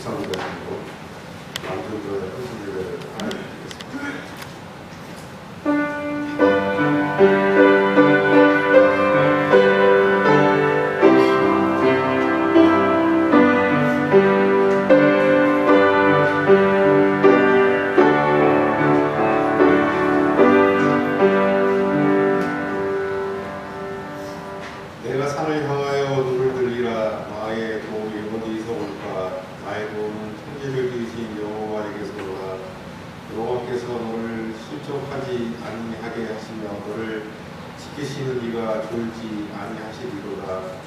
묵상자시고 남편들의 헌신들을 하나님 드리겠습니다. 내가 산을 향하여 눈을 들리라. 나의 도움이 어디서 올까? 나의 도움은 천지를 지으신 여호와에게서 오라. 여호와께서 너를 실족하지 아니하게 하시며 너를 지키시는 이가 졸지 아니하시리로다.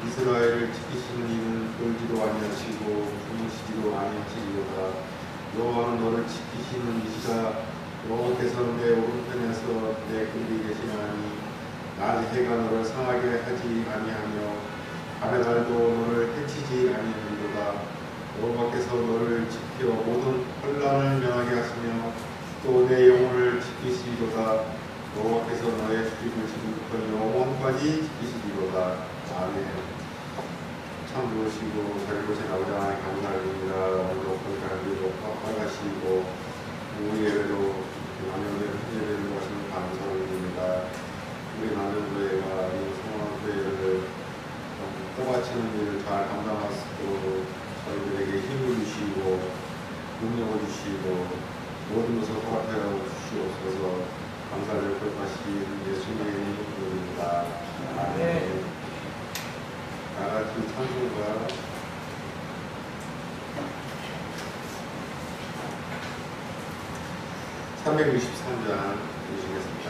이스라엘을 지키시는 이는 졸지도 아니하시고 주무시지도 아니하시리로다. 여호와는 너를 지키시는 이시라. 여호와께서는 내 오른편에서 내 곁에 계시나니 낮의 해가 너를 상하게 하지 아니하며 밤의 달도 너를 해치지 아니하리로다. 여호와께서 너를 지켜 모든 혼란을 면하게 하시며 또 내 영혼을 지키시리로다. 여호와께서 너의 죽임을 지금부터 영원까지 지키시리로다. 아멘. 참 좋으시고 자기 곳에 아버지 하나님 감사드립니다. 오늘도 건강하시고 활가시고 우리 예배도 남녀들 예배를 하시는 감사드립니다. 우리 남녀교회가 이 성원한 교회를 떠받치는 일을 잘 감당할 수 있도록 저희들에게 힘을 주시고 능력을 주시고 모든 것을 허락하여 주시옵소서. 감사를 거듭하시는 예수님의 이름입니다. 아멘. 다같이 찬송가 363장 주시겠습니다.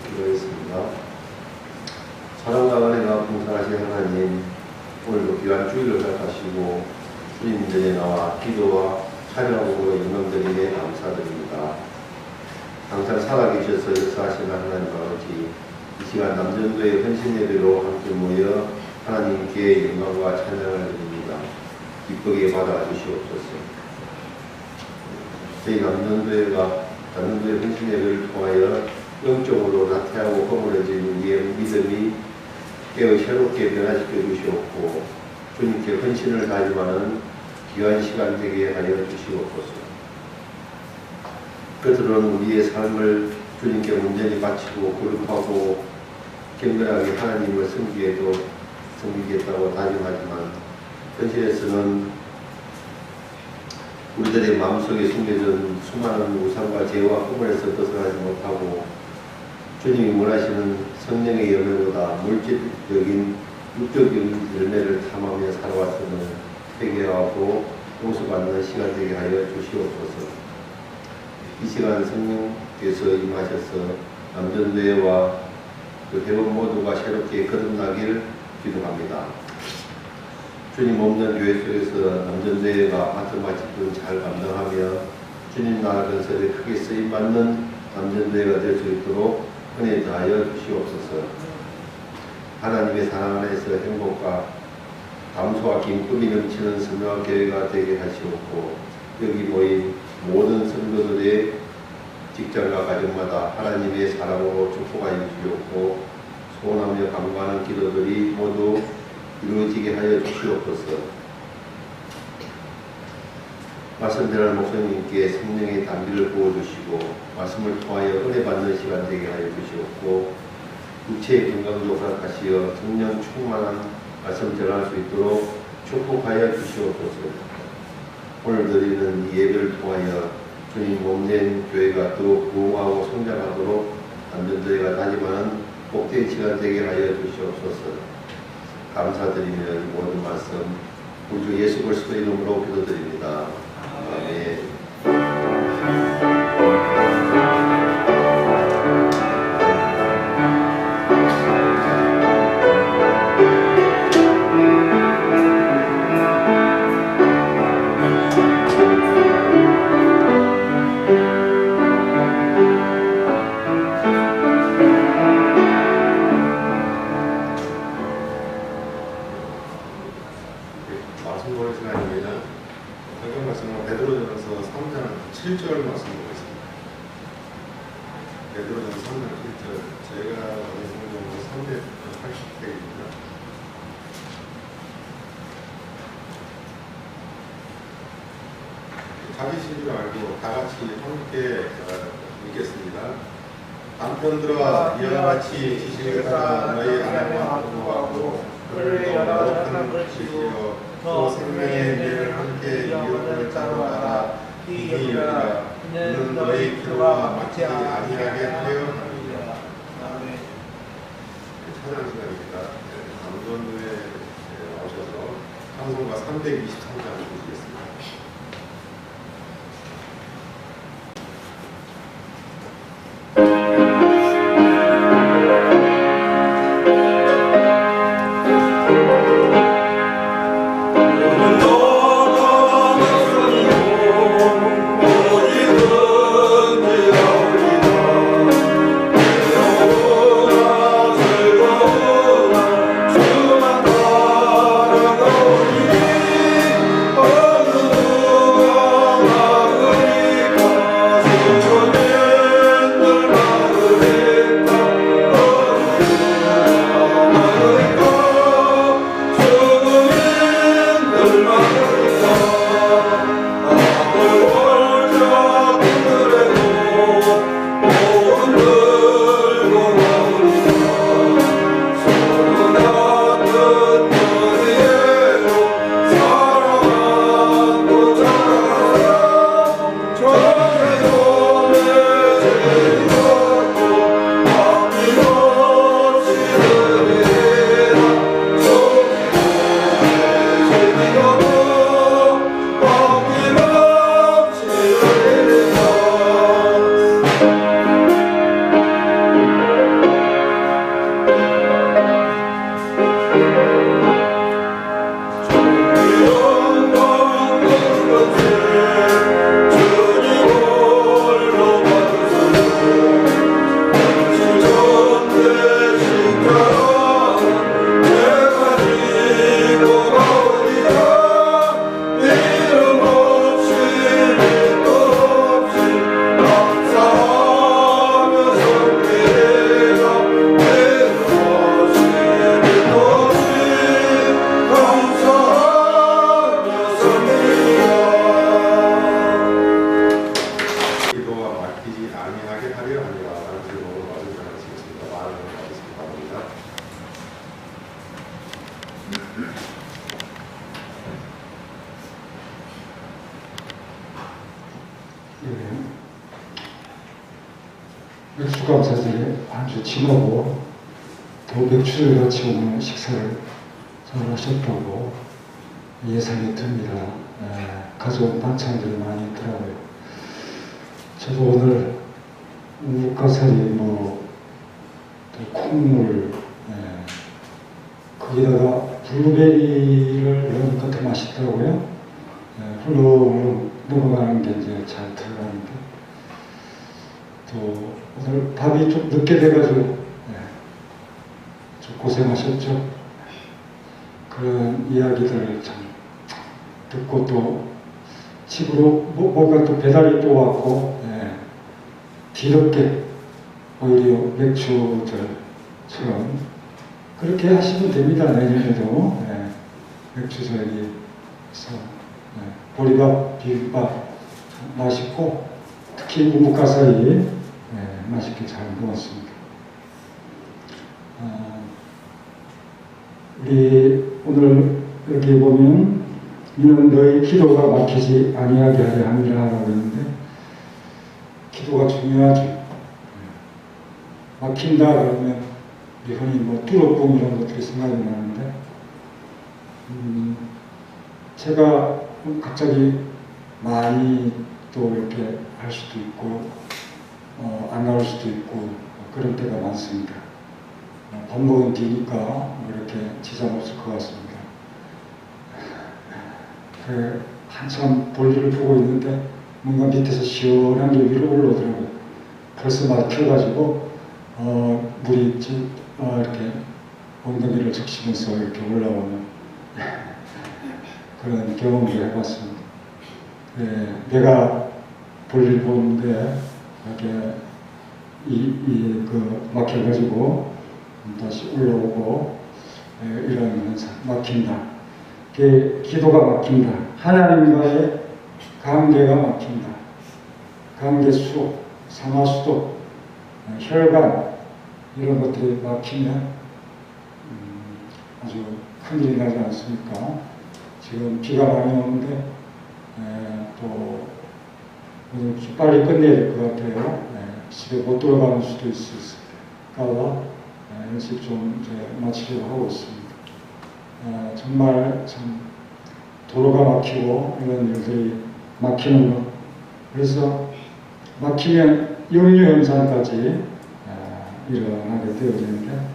기도하겠습니다. 사랑과 은혜가 풍성하신 하나님, 오늘도 귀한 주일을 허락하시고 주님들에 나와 기도와 찬양으로 영광드리게 감사드립니다. 항상 살아계셔서 역사하시는 하나님 아버지, 이 시간 남전도의 헌신 예배로 함께 모여 하나님께 영광과 찬양을 드립니다. 기쁘게 받아주시옵소서. 저희 남전도회가 남전도회 헌신 예배를 통하여 영적으로 나태하고 허물어진 우리의 믿음이 깨어 새롭게 변화시켜 주시옵고 주님께 헌신을 다짐하는 귀한 시간 되게 하여 주시옵소서. 그들은 우리의 삶을 주님께 온전히 바치고 거룩하고 경건하게 하나님을 섬기겠다고 다짐하지만 현실에서는 우리들의 마음속에 숨겨진 수많은 우상과 죄와 허물에서 벗어나지 못하고 주님이 원하시는 성령의 열매보다 물질적인 육적인 열매를 탐하며 살아왔음을 회개하고 용서받는 시간 되게 하여 주시옵소서. 이 시간 성령께서 임하셔서 남전도회와 그 회원 모두가 새롭게 거듭나길 기도합니다. 주님 없는 교회 속에서 남전도회가 맡은 바치를 잘 감당하며 주님 나라 건설에 크게 쓰임받는 남전도회가 될 수 있도록 은혜 다하여 주시옵소서. 하나님의 사랑 안에서 행복과 감소와 기쁨이 넘치는 선명한 교회가 되게 하시옵고 여기 모인 모든 성도들의 직장과 가정마다 하나님의 사랑으로 축복하여 주시옵고 소원하며 간구하는 기도들이 모두 이루어지게 하여 주시옵소서. 말씀 전할 목사님께 성령의 담비를 부어주시고 말씀을 통하여 은혜 받는 시간 되게 하여 주시옵고 육체의 건강도 허락하시어 성령 충만한 말씀 전할 수 있도록 축복하여 주시옵소서. 오늘 드리는 이 예배를 통하여 주님 몸된 교회가 더욱 부흥하고 성장하도록 남전도회가 다짐하는 복된 시간 되게 하여 주시옵소서. 감사드리며 이 모든 말씀 우리 주 예수 그리스도의 이름으로 기도드립니다. 아멘. 가지신 줄 알고 다 같이 함께 읽겠습니다. 남편들아 이와 같이 지식을 따라 너희 아내와 동거하고 그를 거룩한 것이요 또 생명의 은혜를 함께 이루어질 자로 알아 이히 여기라 이는 너희 기도와 맞지 아니하게 하려 함이라. 아멘. 찬양 시간입니다. 남전도에 나오셔서 찬송가 323장 보시겠습니다. Oh 맥주감사절에 아주 진하고 또 맥주를 같이 오늘 식사를 잘 하셨다고 예상이 듭니다. 가져온 반찬들이 많이 있더라고요. 저도 오늘 우가사리 또 콩물 거기다가 블루베리를 넣은 것도 맛있더라고요. 흘러 넘어가는 게 이제 잘 들어가는데 또 오늘 밥이 좀 늦게 돼가지고 좀 고생하셨죠. 그런 이야기들을 참 듣고 또 집으로 뭔가 또 배달이 또 왔고 뒤늦게 오히려 맥주절처럼 그렇게 하시면 됩니다. 내년에도 맥주절에서 보리밥, 비빔밥 맛있고 특히 우뭇가사리 맛있게 잘 먹었습니다. 우리 오늘 여기 보면 이는 너희 기도가 막히지 아니하게 하려 함이라 라고 했는데 기도가 중요하죠. 막힌다 그러면 우리 흔히 뚫어뻥 이런 것들이 생각이 나는데 제가 갑자기 많이 또 이렇게 할 수도 있고 안 나올 수도 있고 그런 때가 많습니다. 밥 먹은 뒤니까 이렇게 지장 없을 것 같습니다. 한참 볼일을 보고 있는데 뭔가 밑에서 시원한 게 위로 올라오더라고요. 벌써 막혀가지고 물이 이렇게 엉덩이를 적시면서 이렇게 올라오는 그런 경험도 해봤습니다. 내가 볼일 보는데 이렇게 막혀가지고 다시 올라오고 이런 현상, 막힌다. 기도가 막힌다. 하나님과의 관계가 막힌다. 관계수, 상하수도, 혈관 이런 것들이 막히면 아주 큰일이 나지 않습니까? 지금 비가 많이 오는데 또 오늘 빨리 끝내야 될 것 같아요. 집에 못 들어가는 수도 있을까봐 연습 좀 이제 마치려고 하고 있습니다. 정말 참 도로가 막히고 이런 일들이 막히는 것, 그래서 막히면 역류 현상까지 일어나게 되어지는데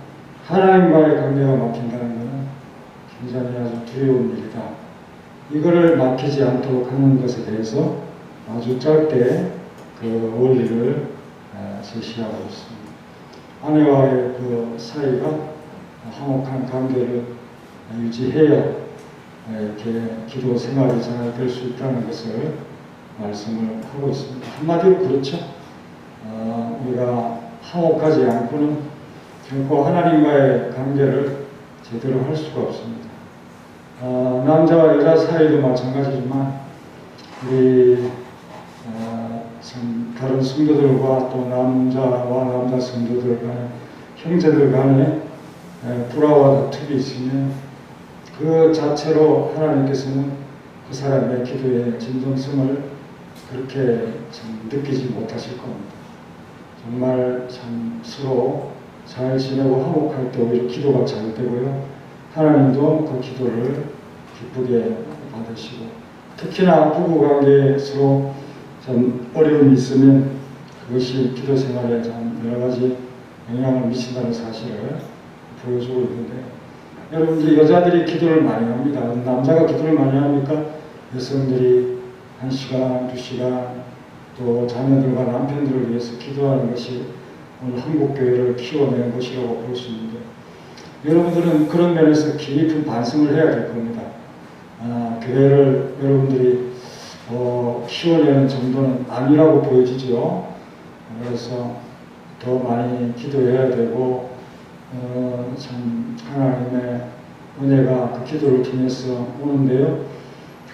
하나님과의 관계가 막힌다는 것은 굉장히 아주 두려운 일이다. 이거를 막히지 않도록 하는 것에 대해서 아주 짧게 그 원리를 제시하고 있습니다. 아내와의 그 사이가 화목한 관계를 유지해야 이렇게 기도 생활이 잘 될 수 있다는 것을 말씀을 하고 있습니다. 한마디로 그렇죠. 우리가 화목하지 않고는 결코 하나님과의 관계를 제대로 할 수가 없습니다. 남자와 여자 사이도 마찬가지지만 우리 다른 성도들과 또 남자와 남자 성도들 간에 형제들 간에 불화와 다툼이 있으면 그 자체로 하나님께서는 그 사람의 기도의 진정성을 그렇게 참 느끼지 못하실 겁니다. 정말 참 서로 잘 지내고 화목할 때 오히려 기도가 잘 되고요. 하나님도 그 기도를 기쁘게 받으시고 특히나 부부관계에 서로 좀 어려움이 있으면 그것이 기도 생활에 참 여러 가지 영향을 미친다는 사실을 보여주고 있는데 여러분들 여자들이 기도를 많이 합니다. 남자가 기도를 많이 합니까? 여성들이 1시간, 2시간 또 자녀들과 남편들을 위해서 기도하는 것이 오늘 한국교회를 키워낸 것이라고 볼 수 있는데 여러분들은 그런 면에서 깊은 반성을 해야 될 겁니다. 교회를 여러분들이 키워내는 정도는 아니라고 보여지죠. 그래서 더 많이 기도해야 되고 참 하나님의 은혜가 그 기도를 통해서 오는데요.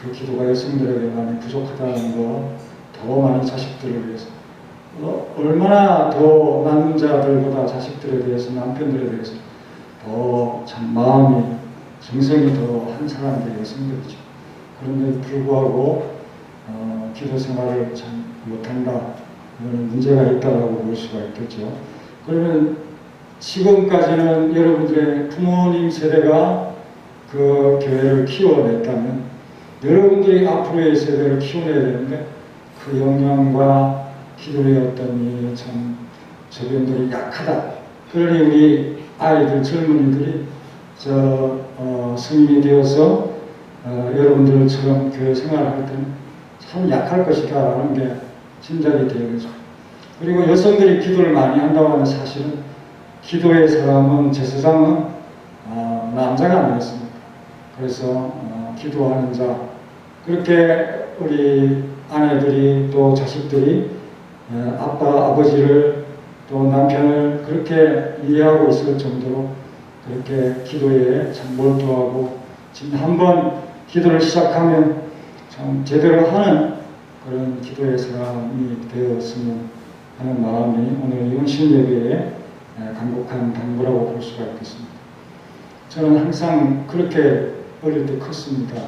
그 기도가 여성들에게 많이 부족하다는 거, 더 많은 자식들을 위해서 얼마나 더 남자들보다 자식들에 대해서 남편들에 대해서 더 참 마음이 정성이 더한 사람들이 여성들이죠. 그런데 불구하고 기도 생활을 참 못한다. 이거는 문제가 있다고 볼 수가 있겠죠. 그러면 지금까지는 여러분들의 부모님 세대가 그 교회를 키워냈다면 여러분들이 앞으로의 세대를 키워내야 되는데 그 영향과 기도의 어떤 이 참 저변들이 약하다. 그러니 우리 아이들, 젊은이들이 성인이 되어서 여러분들처럼 교회 생활을 할 때는 참 약할 것이다 라는 게 짐작이 되어죠. 그리고 여성들이 기도를 많이 한다고 하는 사실은 기도의 사람은 제사장은 남자가 아니겠습니까? 그래서 기도하는 자 그렇게 우리 아내들이 또 자식들이 아빠, 아버지를 또 남편을 그렇게 이해하고 있을 정도로 그렇게 기도에 참 몰두하고 지금 한번 기도를 시작하면 참 제대로 하는 그런 기도의 사람이 되었으면 하는 마음이 오늘 연신 예배에 간곡한 당부라고 볼 수가 있겠습니다. 저는 항상 그렇게 어릴 때 컸습니다.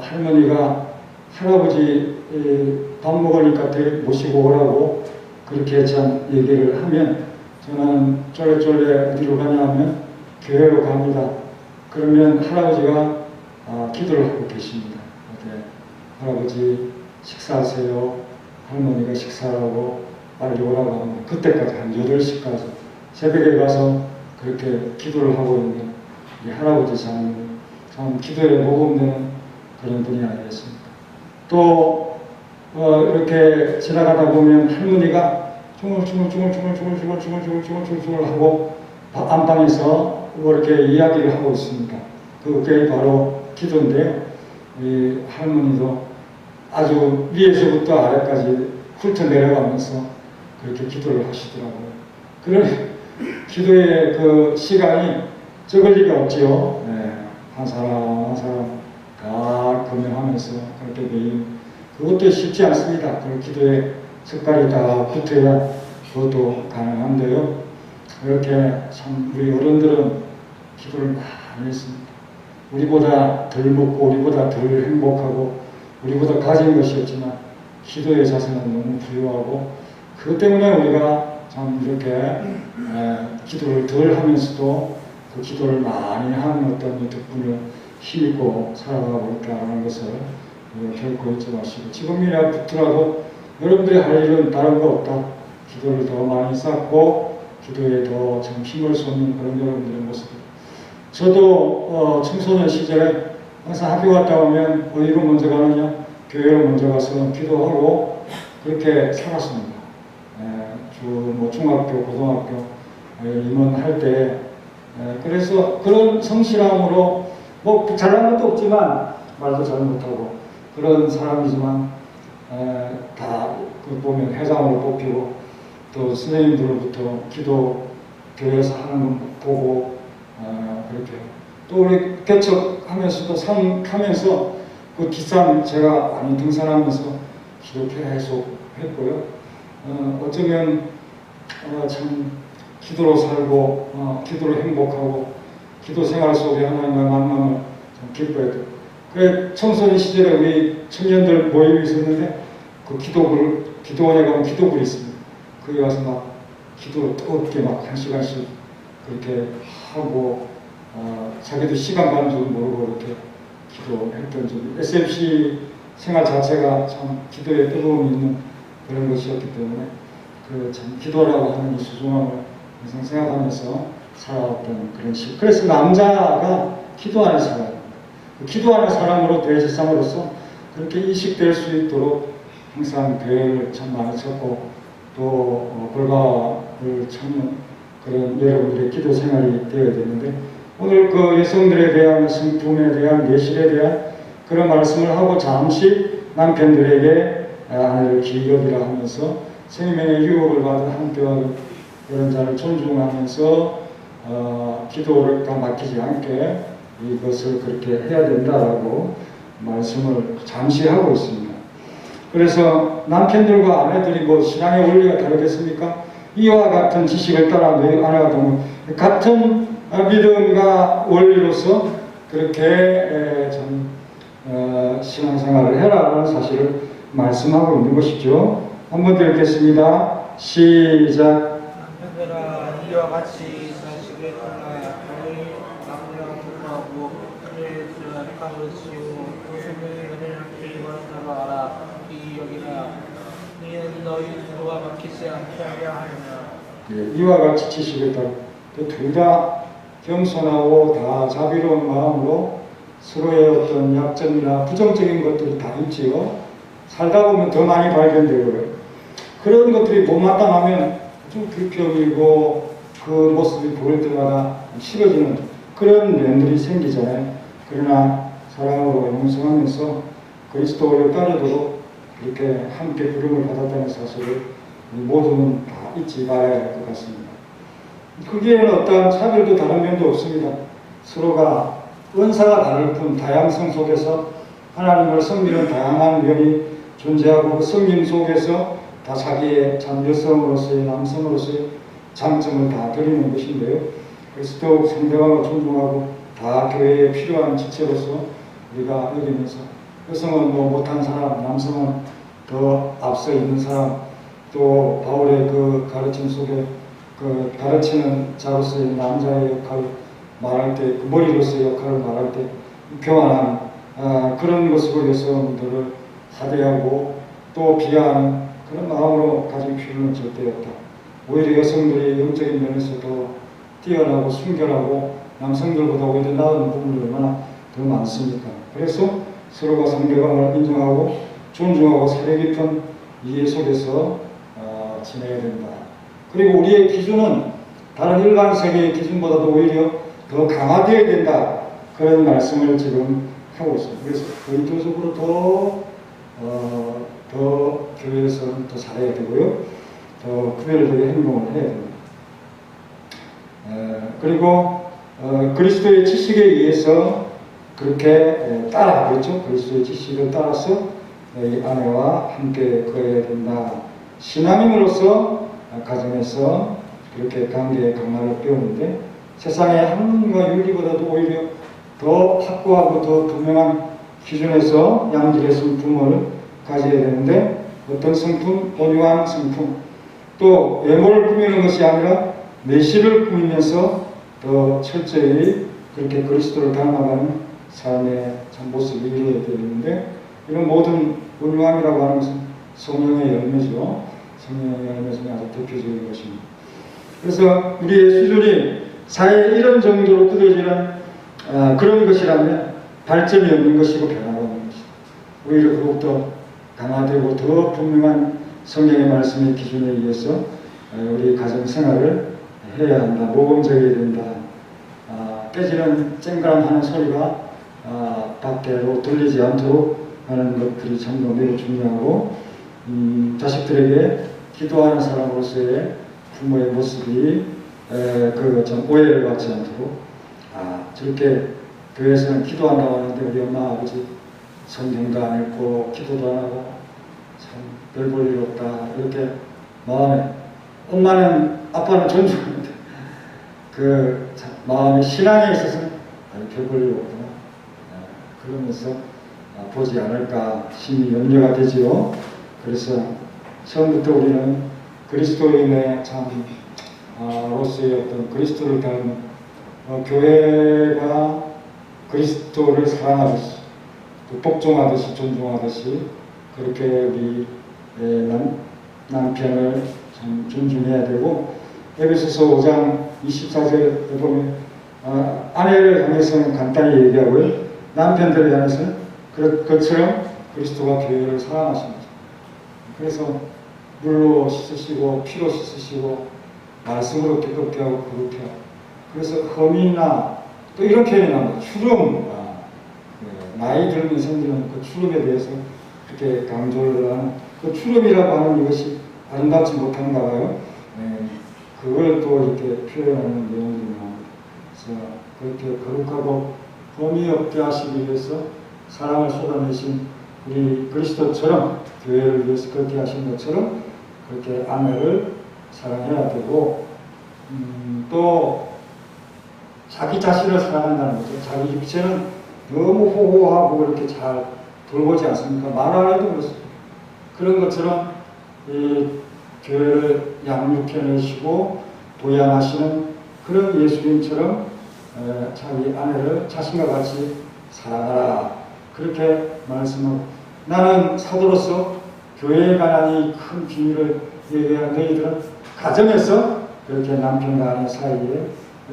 할머니가 할아버지 밥 먹으니까 모시고 오라고 그렇게 참 얘기를 하면 저는 쫄래쫄래 어디로 가냐 하면 교회로 갑니다. 그러면 할아버지가 기도를 하고 계십니다. 할아버지 식사하세요. 할머니가 식사하고 빨리 오라고 하면 그때까지 한 8시까지 새벽에 가서 그렇게 기도를 하고 있는 우리 할아버지 참 기도에 모범되는 그런 분이 아니겠습니까? 또 이렇게 지나가다 보면 할머니가 중얼중얼 하고 안방에서 이렇게 이야기를 하고 있습니다. 그게 바로 기도인데요. 이 할머니도 아주 위에서부터 아래까지 훑어 내려가면서 그렇게 기도를 하시더라고요. 그런 기도의 그 시간이 적을 리가 없지요. 한 사람 한 사람 다 금연하면서 그렇게 매일 그것도 쉽지 않습니다. 그 기도에 습관이 다 붙어야 그것도 가능한데요. 이렇게 참 우리 어른들은 기도를 많이 했습니다. 우리보다 덜 먹고 우리보다 덜 행복하고 우리보다 가진 것이 없지만 기도의 자세는 너무 부유하고 그것 때문에 우리가 참 이렇게 기도를 덜 하면서도 그 기도를 많이 하는 어떤 덕분을 힘있고 살아가고 있다는 것을 결코 잊지 마시고 지금이라 붙더라도 여러분들이 할 일은 다른 거 없다. 기도를 더 많이 쌓고 기도에 더 참 힘을 쏟는 그런 여러분들의 모습. 저도 청소년 시절에 항상 학교 갔다 오면 어디로 먼저 가느냐? 교회로 먼저 가서 기도하고 그렇게 살았습니다. 뭐 중학교, 고등학교 임원할 때 그래서 그런 성실함으로 뭐 잘한 것도 없지만 말도 잘 못하고 그런 사람이지만 다 보면 회장으로 뽑히고 또 선생님들로부터 기도 교회에서 하는 거 보고 그렇게 또 우리 개척하면서도 상 타면서 그 뒷산 제가 많이 등산하면서 기도 계속 했고요. 어쩌면 참 기도로 살고 기도로 행복하고 기도 생활 속에 하나님과 만남을 좀 기뻐했고 그래 청소년 시절에 우리 청년들 모임이 있었는데 그 기도원에 가면 기도불이 있습니다. 거기 가서 막 기도를 뜨겁게 막 1시간씩 그렇게 하고 자기도 시간 가는 줄 모르고 이렇게 기도했던 적이 SMC 생활 자체가 참 기도에 뜨거움이 있는 그런 것이었기 때문에 그 참 기도라고 하는 이 소중함을 항상 생각하면서 살아왔던 그런 시. 그래서 남자가 기도하는 사람, 기도하는 사람으로 대제사장으로서 그렇게 인식될 수 있도록 항상 교회를 참 많이 찾고 또 불가를 찾는 그런 여러분들의 기도 생활이 되어야 되는데 오늘 그 여성들에 대한 성품에 대한 예실에 대한 그런 말씀을 하고 잠시 남편들에게 아내를 기업이라 하면서 생명의 유혹을 받은 한편 그런 자를 존중하면서 기도를 다 맡기지 않게 이것을 그렇게 해야 된다라고 말씀을 잠시 하고 있습니다. 그래서 남편들과 아내들이 뭐 신앙의 원리가 다르겠습니까? 이와 같은 지식을 따라 아내가 보면 같은 믿음과 원리로서 그렇게 좀 신앙생활을 해라라는 사실을 말씀하고 있는 것이죠. 한번 더 읽겠습니다. 시작. 남편들아 이와 같이 자식을 떠나 너희 남녀 부부하고 그들의 가르치고 그 생명의 은혜를 함께 원하고 알아. 이 여기나 이는 너희 두루가 막히지 않게 하려 하느냐. 이와 같이 지식을 따라 둘 다 겸손하고 다 자비로운 마음으로 서로의 어떤 약점이나 부정적인 것들이 다 있지요. 살다 보면 더 많이 발견되고요. 그런 것들이 못마땅하면 좀 불평이고 그 모습이 보일 때마다 싫어지는 그런 면들이 생기잖아요. 그러나 사랑으로 용서하면서 그리스도를 따르도록 이렇게 함께 부름을 받았다는 사실을 모두는 다 잊지 말아야 할 것 같습니다. 거기에는 어떠한 차별도 다른 면도 없습니다. 서로가 은사가 다를 뿐 다양성 속에서 하나님을 섬기는 다양한 면이 존재하고 그 섬김 속에서 다 자기의 참 여성으로서의 남성으로서의 장점을 다 드리는 것인데요. 그래서 더욱 상대방을 존중하고 다 교회에 필요한 지체로서 우리가 여기면서 여성은 뭐 못한 사람, 남성은 더 앞서 있는 사람, 또 바울의 그 가르침 속에 그 가르치는 자로서의 남자의 역할을 말할 때, 그 머리로서의 역할을 말할 때 교만한 그런 모습을 여성들을 하대하고 또 비하하는 그런 마음으로 가질 필요는 절대 없다. 오히려 여성들이 영적인 면에서 더 뛰어나고 순결하고 남성들보다 오히려 나은 부분이 얼마나 더 많습니까? 그래서 서로가 상대방을 인정하고 존중하고 사려 깊은 이해 속에서 지내야 된다. 그리고 우리의 기준은 다른 일반 세계의 기준보다도 오히려 더 강화되어야 된다. 그런 말씀을 지금 하고 있습니다. 그래서 의도적으로 더 교회에서는 더 잘해야 되고요. 더 구별되게 행동을 해야 됩니다. 그리고 그리스도의 지식에 의해서 그렇게 따라하겠죠. 그리스도의 지식을 따라서 이 아내와 함께 거해야 된다. 신앙인으로서 가정에서 그렇게 관계의 강화를 배우는데 세상의 학문과 윤리보다도 오히려 더 확고하고 더 분명한 기준에서 양질의 성품을 가져야 되는데 어떤 성품? 온유한 성품. 또 외모를 꾸미는 것이 아니라 내실을 꾸미면서 더 철저히 그렇게 그리스도를 닮아가는 삶의 참 모습이 이루어야 되는데 이런 모든 온유함이라고 하는 것은 성령의 열매죠. 성령의 열매 중에 아주 대표적인 것입니다. 그래서 우리의 수준이 사회에 이런 정도로 굳어지는 그런 것이라면 발전이 없는 것이고 변화가 없는 것이다. 오히려 더욱더 강화되고 더 분명한 성경의 말씀의 기준에 의해서 우리 가정생활을 해야 한다. 모범적이어야 된다. 깨지는 쨍그랑하는 소리가 밖으로 들리지 않도록 하는 것들이 참 매우 중요하고 자식들에게 기도하는 사람으로서의 부모의 모습이 좀 오해를 받지 않도록 저렇게 교회에서는 기도한다고 하는데 우리 엄마 아버지 성경도 안 읽고 기도도 안 하고 참 별 볼 일 없다 이렇게 마음에 엄마는 아빠는 존중하는데 그 마음의 신앙에 있어서는 별 볼 일 없구나 그러면서 보지 않을까 심히 염려가 되지요. 그래서 처음부터 우리는 그리스도인의 로서의 어떤 그리스도를 닮은 교회가 그리스도를 사랑하듯이 또 복종하듯이 존중하듯이 그렇게 우리 남편을 참 존중해야 되고 에베소서 5장 24절에 보면 아내를 향해서는 간단히 얘기하고요. 남편들을 향해서는 그것처럼 그리스도가 교회를 사랑하십니다. 그래서 물로 씻으시고 피로 씻으시고 말씀으로 깨끗게 하고 거룩게 하고 그래서 흠이나 또 이런 표현이 나옵니다. 추름 나이 들면 생기는 그 추름에 대해서 그렇게 강조를 하는 그 추름이라고 하는 이것이 아름답지 못한가 봐요. 그걸 또 이렇게 표현하는 내용들이 나옵니다. 그래서 그렇게 거룩하고 흠이 없게 하시기 위해서 사랑을 쏟아내신 우리 그리스도처럼 교회를 위해서 그렇게 하신 것처럼 그렇게 아내를 사랑해야 되고 또 자기 자신을 사랑한다는 거죠. 자기 육체는 너무 호호하고 이렇게 잘 돌보지 않습니까? 말 안 해도 그렇습니다. 그런 것처럼 이 교회를 양육해내시고 도양하시는 그런 예수님처럼 자기 아내를 자신과 같이 사랑하라. 그렇게 말씀하고, 나는 사도로서 교회에 관한 이 큰 비밀을 얘기한 너희들은 가정에서 그렇게 남편과 아내 사이에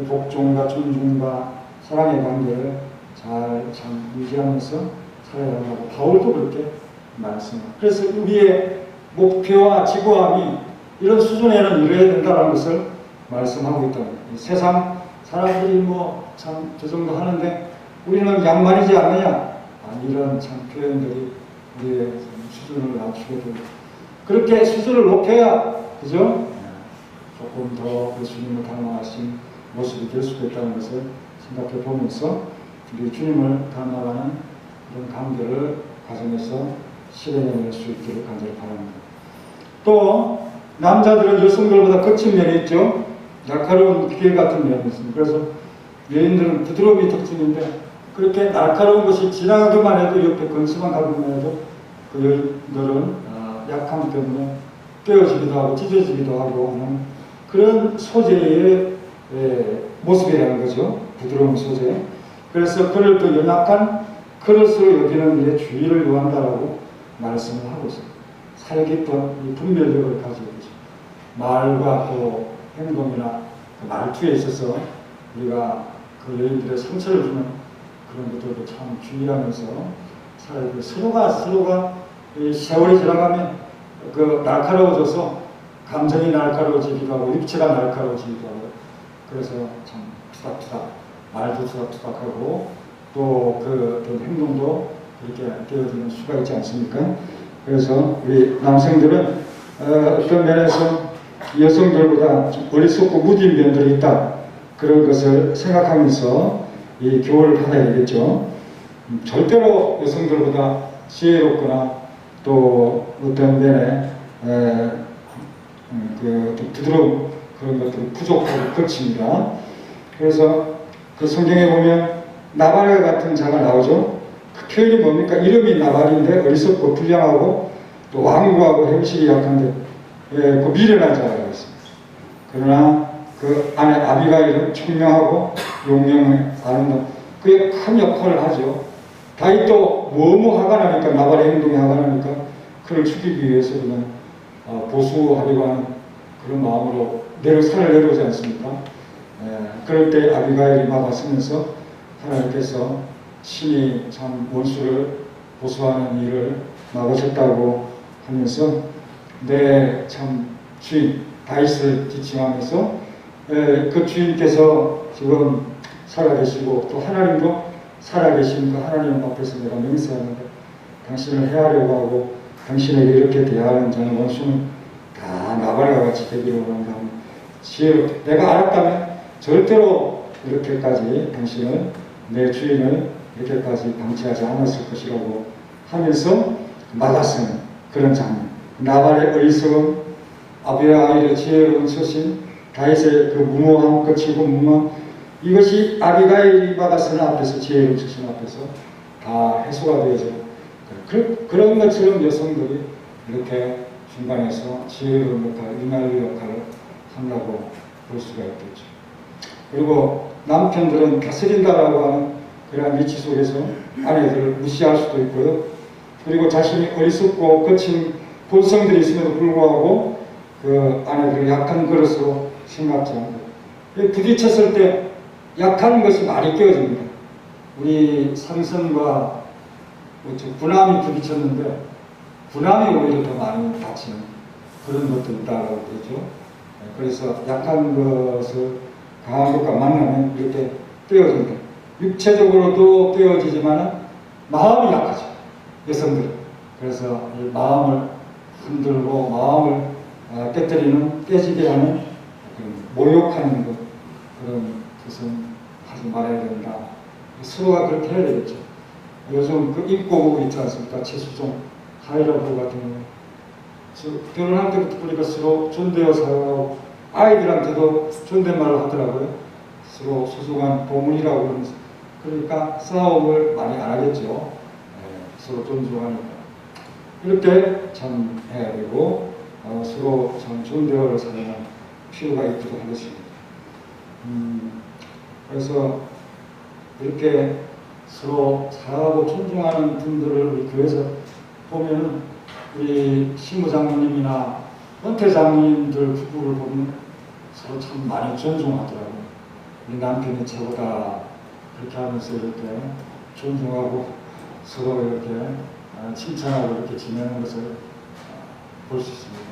복종과 존중과 사랑의 관계를 잘 유지하면서 살아야 한다고 바울도 그렇게 말씀합니다. 그래서 우리의 목표와 지구함이 이런 수준에는 이뤄야 된다는 것을 말씀하고 있다는 거예요. 세상 사람들이 뭐 참 저 정도 하는데 우리는 양말이지 않느냐? 이런 참 표현들이 우리의 수준을 낮추게 되고, 그렇게 수준을 높여야, 그죠? 조금 더 예수님을 닮아가신 모습이 될 수도 있다는 것을 생각해 보면서 우리 주님을 닮아가는 그런 관계를 가정에서 실현해낼 수 있기를 간절히 바랍니다. 또 남자들은 여성들보다 거친 면이 있죠. 날카로운 기계 같은 면이 있습니다. 그래서 여인들은 부드러움이 특징인데, 그렇게 날카로운 것이 지나가기만 해도 옆에 건수만 가기만 해도 그 여인들은 약함 때문에 깨어지기도 하고 찢어지기도 하고 하는 그런 소재의 모습이라는 거죠. 부드러운 소재. 그래서 그를 또 연약한 그릇으로 여기는 일에 주의를 요한다라고 말씀을 하고 있습니다. 살깊은 이 분별력을 가지고 있죠. 말과 또 행동이나 그 말투에 있어서 우리가 그 여인들의 상처를 주는 그런 것들도 참 주의하면서 살아야 돼요. 서로가 이 세월이 지나가면 그 날카로워져서 감정이 날카로워지기도 하고 육체가 날카로워지기도 하고, 그래서 참 투닥투닥 말도 투닥투닥하고 또 그 어떤 행동도 그렇게 되어지는 수가 있지 않습니까? 그래서 우리 남성들은 어떤 면에서 여성들보다 좀 어리석고 무딘 면들이 있다, 그런 것을 생각하면서 이 교훈을 받아야 되겠죠. 절대로 여성들보다 지혜롭거나 또 어떤 면에 그 부드러운 그런 것들이 부족하고 거칩니다. 그래서 그 성경에 보면 나발과 같은 자가 나오죠. 그 표현이 뭡니까? 이름이 나발인데 어리석고 불량하고 또 완고하고 행실이 약한데 그 미련한 자라고 했습니다. 그러나 그 아내 아비가일은 총명하고 용맹을 아는 그의 큰 역할을 하죠. 다윗도 너무 화가 나니까, 나발의 행동이 화가 나니까 그를 죽이기 위해서 그는 보수하려고 하는 그런 마음으로 산을 내려오지 않습니까? 그럴 때 아비가일이 막아서면서 하나님께서 신이 참 원수를 보수하는 일을 막으셨다고 하면서 내 참 주인 다윗을 지칭하면서 그 주인께서 지금 살아계시고 또 하나님도 살아계시니까 하나님 앞에서 내가 맹세하는데 당신을 해하려고 하고 당신에게 이렇게 대하는 저는 원수는 다 나발과 같이 되기를 원한다. 지혜롭게 내가 알았다면 절대로 이렇게까지 당신을, 내 주인을 이렇게까지 방치하지 않았을 것이라고 하면서 막아서는 그런 장면. 나발의 어리석음, 아비가일의 지혜로운 처신, 다윗의 그 무모함, 거칠고 무모함, 이것이 아비가일이 막아서는 앞에서, 지혜로운 처신 앞에서 다 해소가 되어져. 그런 것처럼 여성들이 이렇게 중간에서 지혜로운 역할, 이날의 역할을 한다고 볼 수가 있겠죠. 그리고 남편들은 다스린다라고 하는 그러한 위치 속에서 아내들을 무시할 수도 있고요. 그리고 자신이 어리석고 거친 본성들이 있음에도 불구하고 그 아내들을 약한 그릇으로 생각지 않고, 부딪혔을 때 약한 것이 많이 깨어집니다. 우리 삼선과 군함이 부딪혔는데 군함이 오히려 더 많이 다치는 그런 것도 있다고 그러죠. 그래서 약한 것을 강한 것과 만나면 이렇게 깨어집니다. 육체적으로도 깨어지지만 마음이 약하죠. 여성들. 그래서 이 마음을 흔들고 마음을 깨뜨리는, 깨지게 하는, 모욕하는 것, 그런 것은 하지 말아야 된다. 서로가 그렇게 해야 되겠죠. 요즘 그 입고국 있지 않습니까? 최수종, 하이라브 같은 경우. 결혼할 때부터 보니까 서로 존대어 사용하고 아이들한테도 존댓말을 하더라고요. 서로 소중한 보물이라고 그러면서 그러니까 싸움을 많이 안 하겠죠. 서로 존중하니까. 이렇게 참 해야 되고 서로 참 좋은 대화를 사용할 필요가 있기도 하겠습니다. 그래서 이렇게 서로 사랑하고 존중하는 분들을 우리 교회에서 보면 우리 신부장로님이나 헌태장로님들 부부를 보면 서로 참 많이 존중하더라고요. 우리 남편이 최고다 그렇게 하면서 이렇게 존중하고 서로 이렇게 칭찬하고 이렇게 지내는 것을 볼 수 있습니다.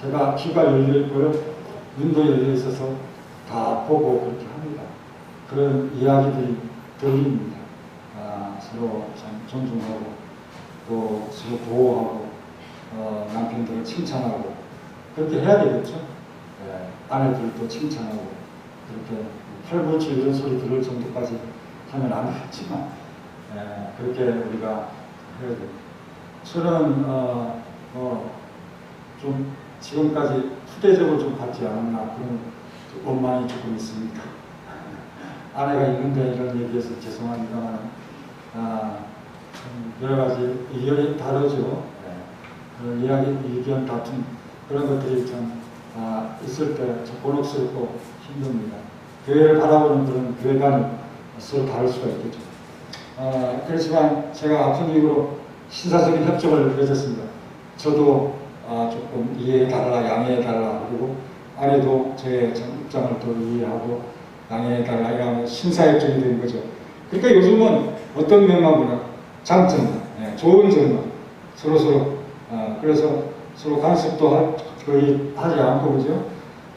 제가 귀가 열려 있고요, 눈도 열려 있어서 다 보고 그렇게 합니다. 그런 이야기들이 들립니다. 서로 참 존중하고 또 서로 보호하고 남편들을 칭찬하고 그렇게 해야 되겠죠. 아내들도 칭찬하고 그렇게 팔불출 이런 소리 들을 정도까지 하면 안 되겠지만 그렇게 우리가 해야 돼요. 저는 좀 지금까지 후대적으로 좀 받지 않았나 그런 원망이 조금 있습니다. 아내가 있는데 이런 얘기해서 죄송합니다만 여러 가지 의견이 다르죠. 그런 이야기, 의견 다툼 그런 것들이 참 있을 때 참 곤혹스럽고 힘듭니다. 교회를 바라보는 그런 교회관이 서로 다를 수가 있겠죠. 그렇지만 제가 아픈 이후로 신사적인 협정을 맺었습니다. 저도 조금 이해해달라, 양해해달라, 그리고 아내도 저의 입장을 또 이해하고 양해해달라, 이러면 신사협정이 된 거죠. 그러니까 요즘은 어떤 면만 보나 장점, 좋은 점만 서로 그래서 서로 간섭도 거의 하지 않고 그죠?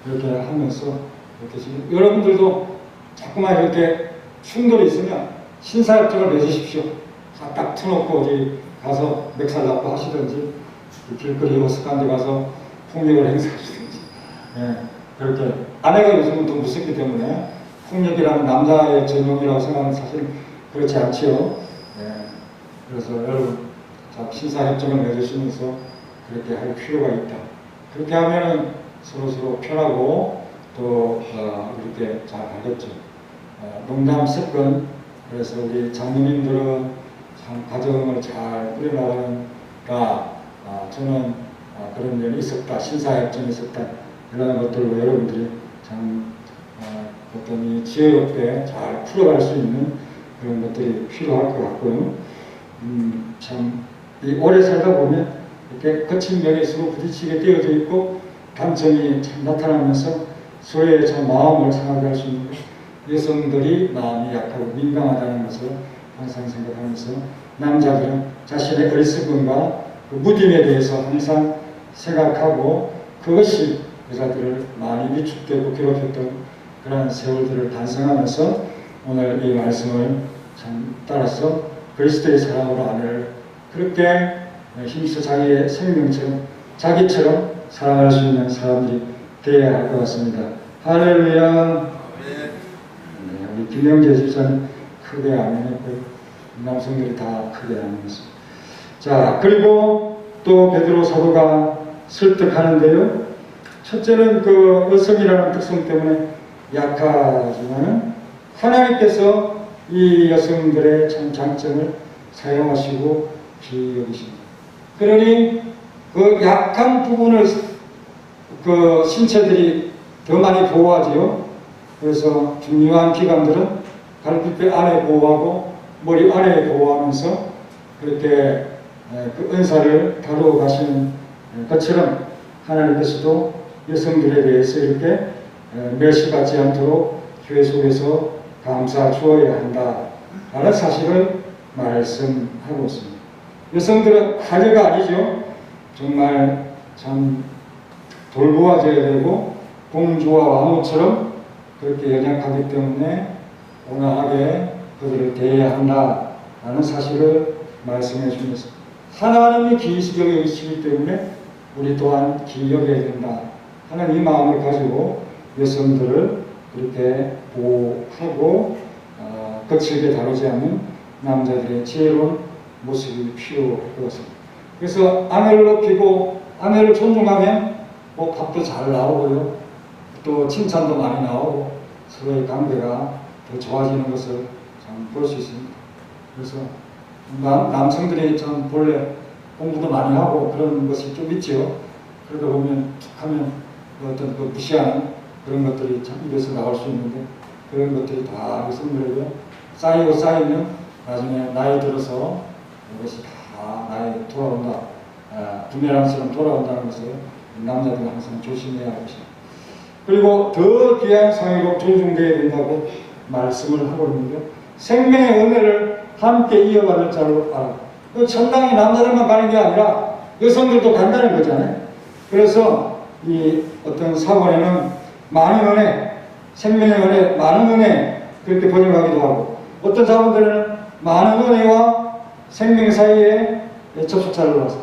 이렇게 하면서 이렇게 지금 여러분들도 자꾸만 이렇게 충돌이 있으면 신사협정을 맺으십시오. 딱 터놓고 어디 가서 멱살 잡고 하시든지 길거리 호스칸 데 가서 폭력을 행사하시든지 그렇게 아내가 요즘은 더 무섭기 때문에 폭력이라는 남자의 전용이라고 생각하면 사실 그렇지 않지요. 그래서 여러분 신사협정을 맺으시면서 그렇게 할 필요가 있다. 그렇게 하면은 서로 편하고 또 이렇게 잘 하겠죠. 농담 습관 그래서 우리 장로님들은 참 가정을 잘 꾸려나가는가 저는 그런 면이 있었다. 신사협정이 있었다. 이런 것들로 여러분들이 참 어떤 이 지혜롭게 잘 풀어갈 수 있는 그런 것들이 필요할 것 같고요. 참 이 오래 살다 보면 이렇게 거친 면에 서로 부딪히게 되어져 있고 단점이 참 나타나면서 서로의 참 마음을 상하게 할 수 있는 여성들이 마음이 약하고 민감하다는 것을 항상 생각하면서 남자들은 자신의 어리석음과 그 무딤에 대해서 항상 생각하고 그것이 여자들을 많이 위축되고 괴롭혔던 그러한 세월들을 반성하면서 오늘 이 말씀을 참 따라서 그리스도의 사랑으로 아내를 그렇게 힘써 자기의 생명처럼 자기처럼 사랑할 수 있는 사람들이 되어야 할 것 같습니다. 할렐루야. 우리 김영재 집사는 크게 아멘했고요. 남성들이 다 크게 아멘했습니다. 자, 그리고 또 베드로 사도가 설득하는데요. 첫째는 그 여성이라는 특성 때문에 약하지만 하나님께서 이 여성들의 참 장점을 사용하시고 기여기십니다. 그러니 그 약한 부분을 그 신체들이 더 많이 보호하지요. 그래서 중요한 기관들은 갈비뼈 안에 보호하고 머리 안에 보호하면서 그렇게 그 은사를 다루어 가시는 것처럼 하나님께서도 여성들에 대해서 이렇게 멸시받지 않도록 교회 속에서 감사 주어야 한다 라는 사실을 말씀하고 있습니다. 여성들은 하려가 아니죠. 정말 참 돌보아져야 되고 공주와 왕후처럼 그렇게 연약하기 때문에 온화하게 그들을 대해야 한다라는 사실을 말씀해 주면서 하나님이 기이시게 여기시기 때문에 우리 또한 기여해야 된다 하는 이 마음을 가지고 여성들을 그렇게 보호하고 거칠게 다루지 않는 남자들의 지혜로운 모습이 필요할 것 같습니다. 그래서 아내를 높이고 아내를 존중하면 뭐 밥도 잘 나오고요. 또 칭찬도 많이 나오고 서로의 관계가 더 좋아지는 것을 참 볼 수 있습니다. 그래서 남성들이 참 본래 공부도 많이 하고 그런 것이 좀 있죠. 그러다 보면 툭 하면 어떤 그 무시하는 그런 것들이 참 입에서 나올 수 있는데 그런 것들이 다 여성들에게 쌓이고 쌓이면 나중에 나이 들어서 이것이 다 나이 돌아온다. 부메랑처럼 돌아온다는 것을 남자들은 항상 조심해야 할 것입니다. 그리고 더 귀한 상의로 존중되어야 된다고 말씀을 하고 있는데 생명의 은혜를 함께 이어받을 자로 알아. 천당이 남자들만 가는 게 아니라 여성들도 간다는 거잖아요. 그래서 이 어떤 사본에는 많은 은혜, 생명의 은혜, 많은 은혜 그렇게 번역하기도 하고 어떤 사본들은 많은 은혜와 생명 사이에 접속사를 넣어서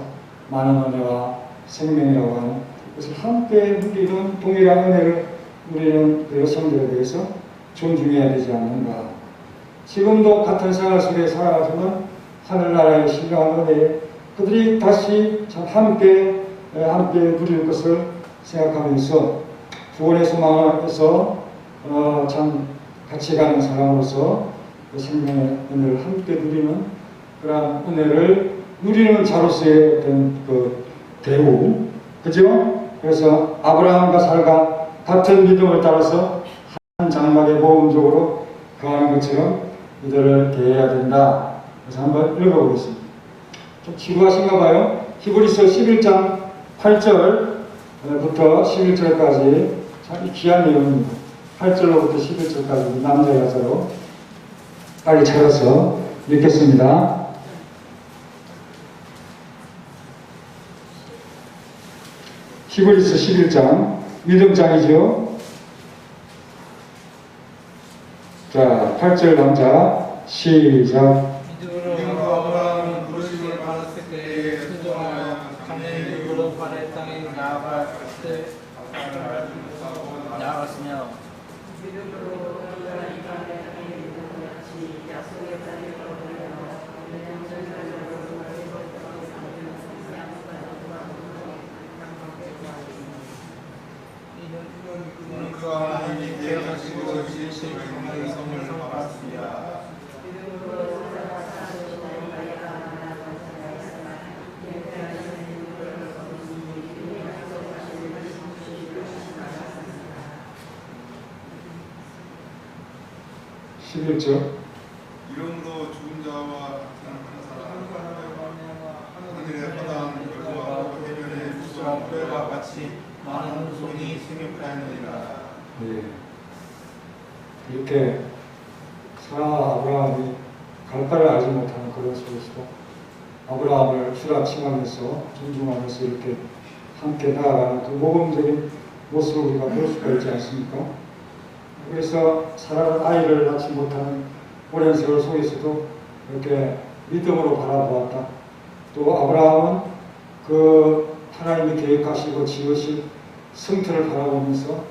많은 은혜와 생명이라고 하는 그것을 함께 누리는 동일한 은혜를 누리는 그 여성들에 대해서 존중해야 되지 않는가. 지금도 같은 생활 속에 살아가지만 하늘나라의 신령한 은혜에 그들이 다시 참 함께 누릴 것을 생각하면서 구원의 소망에서 참 같이 가는 사람으로서 그 생명의 은혜를 함께 누리는 그러한 은혜를 누리는 자로서의 어떤 그 대우, 그죠? 그래서 아브라함과 살과 같은 믿음을 따라서 한 장막에 모범적으로 거하는 것처럼 이들을 대해야 된다. 그래서 한번 읽어보겠습니다. 좀 지루하신가 봐요. 히브리서 11장 8절부터 11절까지 참 귀한 내용입니다. 8절로부터 11절까지 남자 여자로 빨리 찾아서 읽겠습니다. 히브리서 11장 믿음장이죠. 자, 8절 남자 시작. 믿음으로 아브라함은 부르심을 받았을 때에 순종하여 장래의 유로 발의 땅에 나아갔으며 이는 그가 하나님이 계획하시고 지으신 그의 성을 받았습니다. 이름으로 죽은 자와 하늘의 바다 결과와 해변의 무수한 모래와 같이 많은 손이 생육하였느니라. 네. 이렇게 사라와 아브라함이 갈 바를 알지 못하는 그런 속에서 아브라함을 추락칭하면서 존중하면서 이렇게 함께 나아가는 그 모범적인 모습을 우리가 볼 수가 있지 않습니까? 그래서 사라는 아이를 낳지 못하는 오랜 세월 속에서도 이렇게 믿음으로 바라보았다. 또 아브라함은 그 하나님이 계획하시고 지으신 성틀을 바라보면서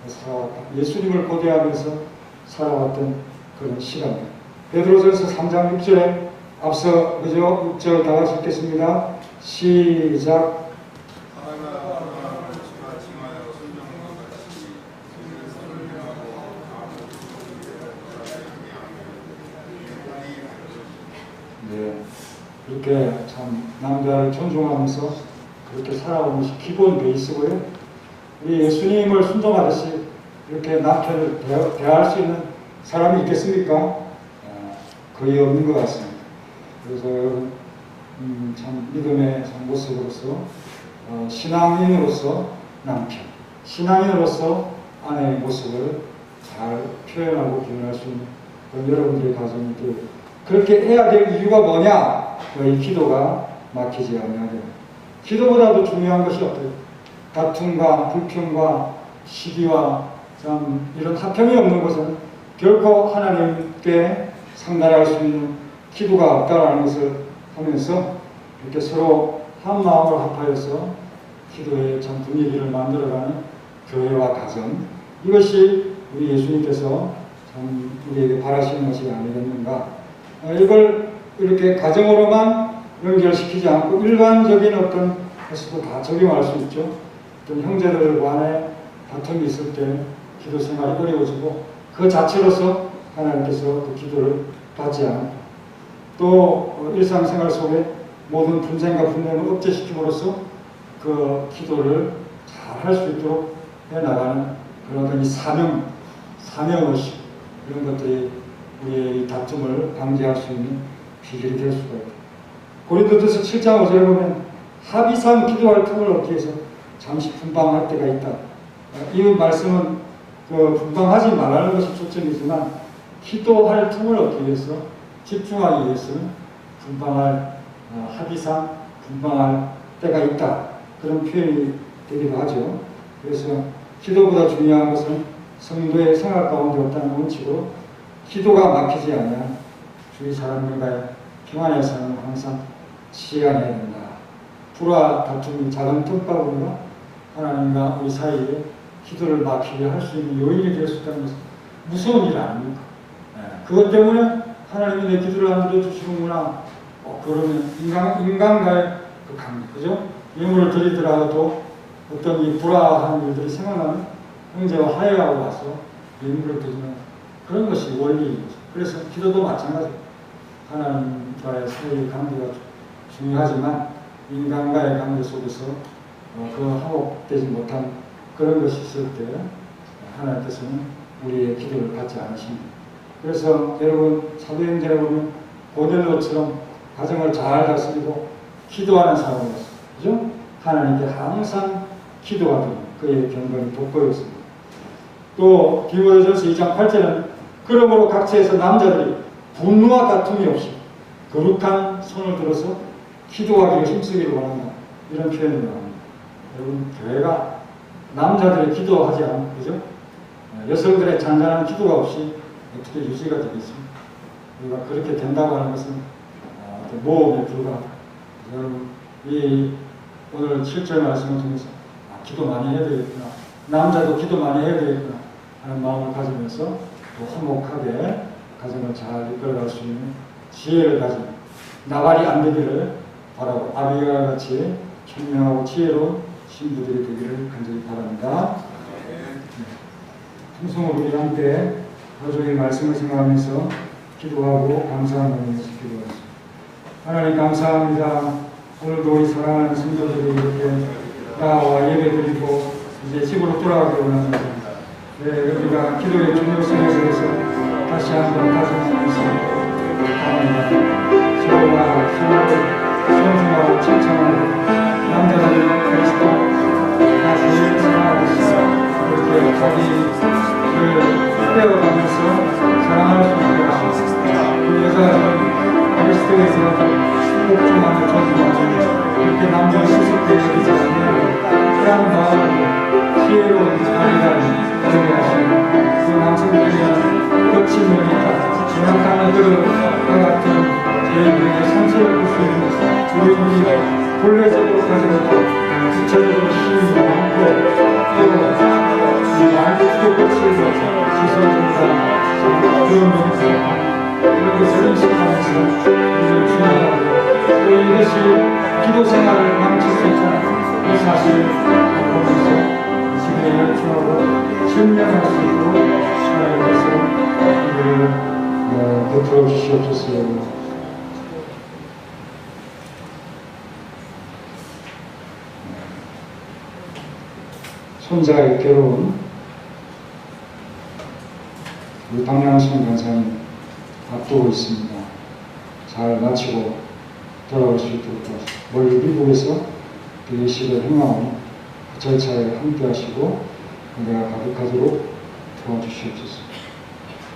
살아왔다. 예수님을 고대하면서 살아왔던 그런 시간입니다. 베드로전서 3장 6절에 앞서 그죠? 6절 다 같이 읽겠습니다. 시작. 네, 이렇게 참 남자를 존중하면서 그렇게 살아오는 것이 기본 베이스고요. 우리 예수님을 순종하듯이 이렇게 남편을 대할 수 있는 사람이 있겠습니까? 거의 없는 것 같습니다. 그래서 여러분 참 믿음의 참 모습으로서 신앙인으로서 남편, 신앙인으로서 아내의 모습을 잘 표현하고 표현할 수 있는 여러분들의 가정이 되고 그렇게 해야 될 이유가 뭐냐? 이 기도가 막히지 않냐고요. 기도보다도 중요한 것이 어때요? 다툼과 불평과 시기와 참 이런 합평이 없는 것은 결코 하나님께 상달할 수 있는 기도가 없다라는 것을 하면서 이렇게 서로 한 마음으로 합하여서 기도의 참 분위기를 만들어가는 교회와 가정, 이것이 우리 예수님께서 참 우리에게 바라시는 것이 아니겠는가. 이걸 이렇게 가정으로만 연결시키지 않고 일반적인 어떤 것도 다 적용할 수 있죠. 어떤 형제들 간에 다툼이 있을 때 기도 생활이 어려워지고 그 그 자체로서 하나님께서 그 기도를 받지 않는다. 또 일상생활 속에 모든 분쟁과 분쟁을 억제시킴으로써 그 기도를 잘 할 수 있도록 해나가는 그런 어떤 이 사명의식 이런 것들이 우리의 이 다툼을 방지할 수 있는 비결이 될 수가 있다. 고린도전서 7장 5절에 보면 합의상 기도할 틈을 얻기 위해서 잠시 분방할 때가 있다. 이 말씀은 그 분방하지 말라는 것이 초점이지만 기도할 틈을 얻기 위해서 집중하기 위해서는 분방할 합의상 분방할 때가 있다. 그런 표현이 되기도 하죠. 그래서 기도보다 중요한 것은 성도의 생활 가운데 없다는 원칙으로 기도가 막히지 않으면 주위 사람들과의 평안의 삶을 항상 시행해야 된다. 불화 다툼이 작은 틈바구니가 하나님과 우리 사이에 기도를 막히게 할 수 있는 요인이 될 수 있다는 것은 무서운 일 아닙니까? 그것 때문에 하나님이 내 기도를 안 들어주시는구나. 그러면 인간과의 그 관계, 그죠? 예물을 드리더라도 어떤 이 불화한 일들이 생각나면 형제와 화해하고 와서 예물을 드리는 그런 것이 원리인 거죠. 그래서 기도도 마찬가지예요. 하나님과의 사이의 관계가 중요하지만 인간과의 관계 속에서 그 화목되지 못한 그런 것이 있을 때 하나님께서는 우리의 기도를 받지 않으십니다. 그래서 여러분 사도행전에 보면 고넬료처럼 가정을 잘 다스리고 기도하는 사람이었어요. 그죠? 하나님께 항상 기도하던 그의 경건이 돋보였습니다. 또 디모데전서 2장 8절은 그러므로 각처에서 남자들이 분노와 다툼이 없이 거룩한 손을 들어서 기도하기를 힘쓰기를 원한다. 이런 표현이 나옵니다. 여러분 교회가 남자들의 기도하지 않고 그죠? 여성들의 잔잔한 기도가 없이 어떻게 유지가 되겠습니까? 우리가 그렇게 된다고 하는 것은 모험에 불과하다. 여러분 이 오늘 7절 말씀을 통해서 기도 많이 해야 되겠구나. 남자도 기도 많이 해야 되겠구나 하는 마음을 가지면서 또 화목하게 가정을 잘 이끌어갈 수 있는 지혜를 가진 나발이 안 되기를 바라고 아비가일 같이 현명하고 지혜로운 신부들이 되기를 간절히 바랍니다. 풍성으로 우리 함께 하루 종일 말씀을 생각하면서 기도하고 감사한 마음에서 기도하겠습니다. 하나님 감사합니다. 오늘도 우리 사랑하는 성도들이 이렇게 나와 예배드리고 이제 집으로 돌아가기 원합니다. 우리가 기도의 중요성에 대해서 다시 한번 다짐하면서 서로가 서로를 존중하고 칭찬하고 남자는 그리스도 다시 사랑하고 이렇게 자기를 떼어가면서 사랑할 수 있도록 그 여자는 그리스도에서 복종하며 존중하고 이렇게 남자를 수습되어 여기지 않는 그런 마음으로 지혜로운 자리를 정리하시는 그 남성들의 거친 면이다. 정확한 그와 같은 제2의 상처를 볼 수 있는 우리 본래적으로 가지고 구체적으로 힘이 많고 또 말도 끝을 지속합니다. 그런 면에서 이렇게 설립식하면서 우리를 중요하고 또 이것이 기도 생활을 망칠 수 있다는 그 사실을 보면서 지금의 열중하고 증명할 수 있도록 하나님께서 우리를 베풀어 주시옵소서. 손자의 결혼 우리 박량순 간사님 앞두고 있습니다. 잘 마치고 돌아올 수 있도록 멀리 미국에서 그 예식을 행하오 그 절차에 함께 하시고 내가 가득하도록 도와주시옵소서.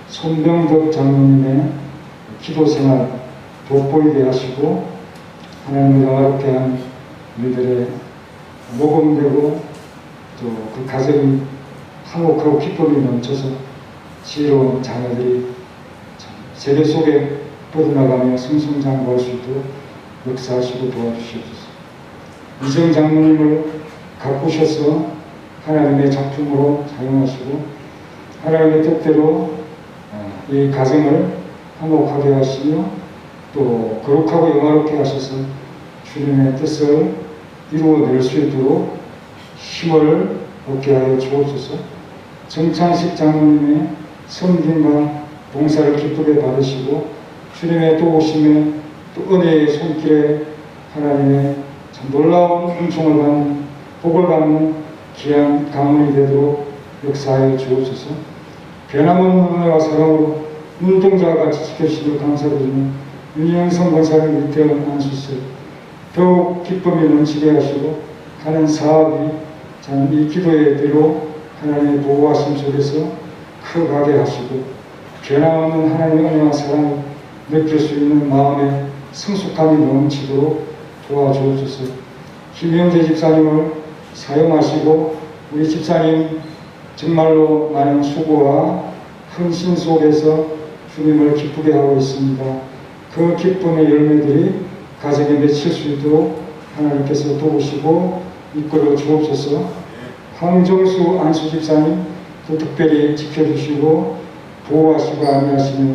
손병덕 장로님의 기도 생활 돋보이게 하시고 하나님의 영화롭게 한 일들에 모범되고 또 그 가정이 화목하고 기쁨이 넘쳐서 지혜로운 자녀들이 세계 속에 뻗어나가며 승승장구할 수 있도록 역사하시고 도와주시옵소서. 이정 장로님을 가꾸셔서 하나님의 작품으로 사용하시고 하나님의 뜻대로 이 가정을 화목하게 하시며 또 거룩하고 영화롭게 하셔서 주님의 뜻을 이루어낼 수 있도록 힘을 얻게 하여 주옵소서. 정창식 장로님의 섬김과 봉사를 기쁘게 받으시고 주님의 또 오심에 또 은혜의 손길에 하나님의 참 놀라운 은총을 받는 복을 받는 귀한 가문이 되도록 역사하여 주옵소서. 변함없는 은혜와 사랑으로 눈동자와 같이 지켜주시며 감사드리며 윤영성 권사님 이태원 안수세 더욱 기쁨이 넘치게 하시고 하는 사업이 참 이 기도의 대로 하나님의 보호하심 속에서 커가게 하시고 변함없는 하나님의 은혜와 사랑을 느낄 수 있는 마음의 성숙함이 넘치도록 도와주옵소서. 김영재 집사님을 사용하시고 우리 집사님 정말로 많은 수고와 헌신 속에서 주님을 기쁘게 하고 있습니다. 그 기쁨의 열매들이 가정에 맺힐 수 있도록 하나님께서 도우시고 이끌어 주옵소서. 황정수 안수 집사님 또 특별히 지켜주시고 보호하시고 안위하시며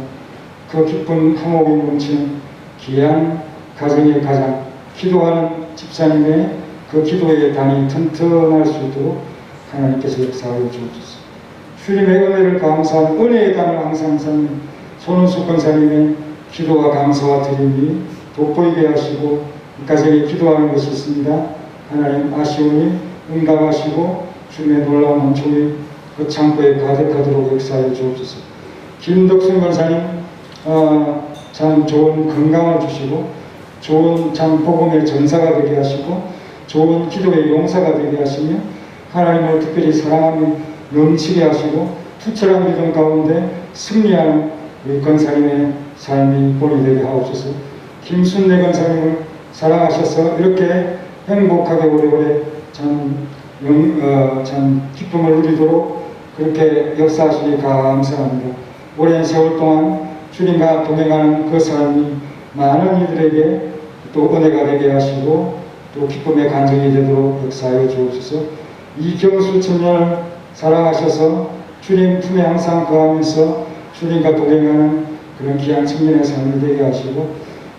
그 기쁜 화목이 넘치는 귀한 가정의 가장 기도하는 집사님의 그 기도의 단이 튼튼할 수 있도록 하나님께서 역사하여 주옵소서. 주님의 은혜를 감사하는 은혜의 단을 항상 쌓는 손은숙 권사님의 기도와 감사와 드림이 돋보이게 하시고 이 가정에 기도하는 것이 있습니다. 하나님 아시오니 응답하시고 주님의 놀라운 은총이 그 창고에 가득하도록 역사하여 주옵소서. 김덕순 권사님 참 좋은 건강을 주시고 좋은 참 복음의 전사가 되게 하시고 좋은 기도의 용사가 되게 하시며 하나님을 특별히 사랑하며 넘치게 하시고 투철한 믿음 가운데 승리하는 우리 권사님의 삶이 본이 되게 하옵소서. 김순례 권사님을 사랑하셔서 이렇게 행복하게 오래오래 참 기쁨을 누리도록 그렇게 역사하시니 감사합니다. 오랜 세월 동안 주님과 동행하는 그 삶이 많은 이들에게 또 은혜가 되게 하시고 또 기쁨의 간증이 되도록 역사하여 주옵소서. 이경수 청년을 사랑하셔서 주님 품에 항상 거하면서 주님과 동행하는 그런 귀한 청년의 삶이 되게 하시고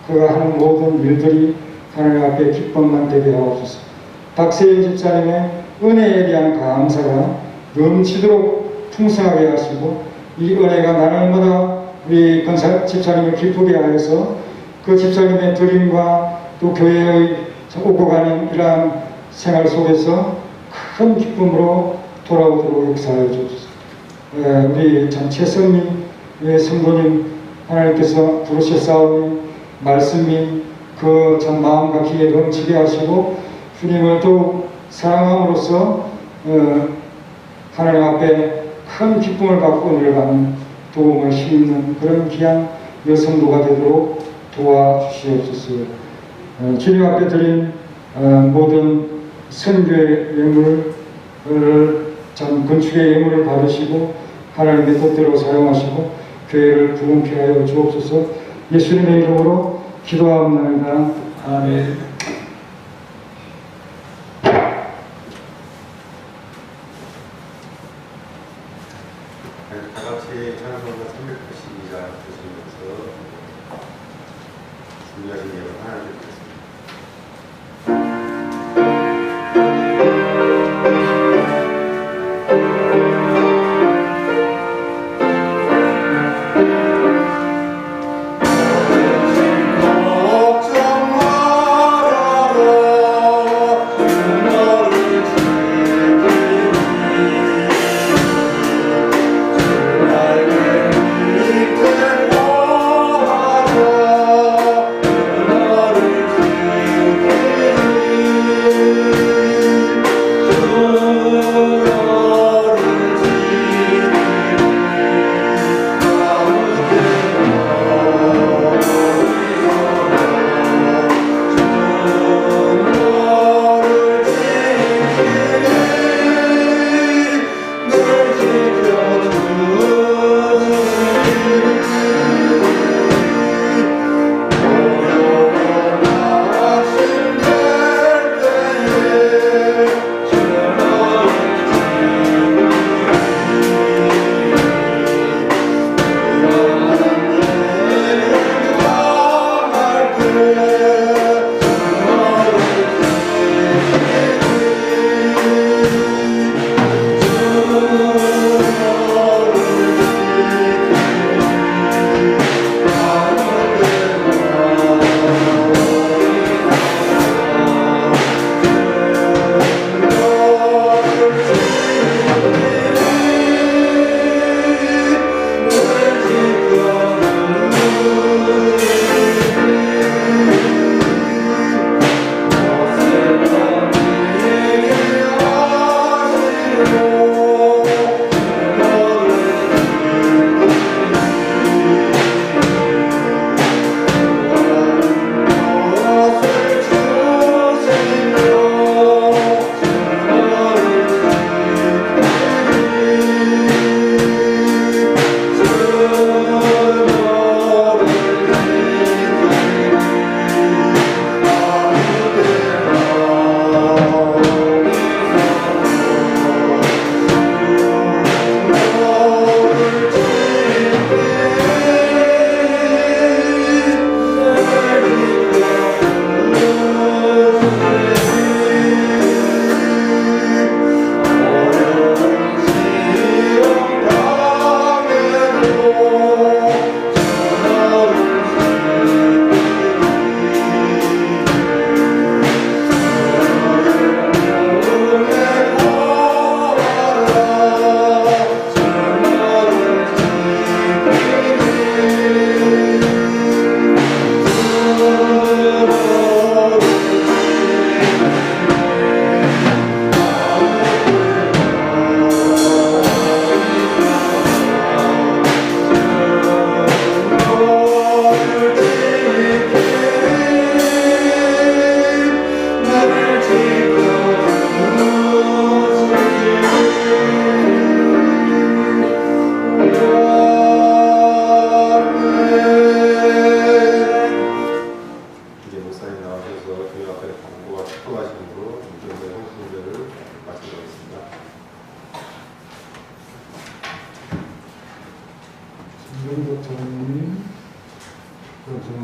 그가 하는 모든 일들이 하나님 앞에 기쁨만 되게 하옵소서. 박세인 집사님의 은혜에 대한 감사가 넘치도록 풍성하게 하시고 이 은혜가 날마다 우리 집사님을 기쁘게 하여서 그 집사님의 드림과 또 교회의 오고 가는 이러한 생활 속에서 큰 기쁨으로 돌아오도록 역사하여 주옵소서. 우리 참 최선민 성도님 하나님께서 부르셨사오니 말씀이 그 참 마음과 귀에 넘치게 하시고 주님을 더욱 사랑함으로써 하나님 앞에 큰 기쁨을 받고 은혜를 받는 도움을 힘입는 그런 귀한 여성도가 되도록 도와주시옵소서. 주님 앞에 드린 모든 선교의 예물을 참 건축의 예물을 받으시고 하나님의 뜻대로 사용하시고 교회를 부흥케 하여 주옵소서. 예수님의 이름으로 기도하옵나이다. 아멘. 다 같이 찬송가 382장 드시면서 준비하신 예물 하나 드리겠습니다. 너를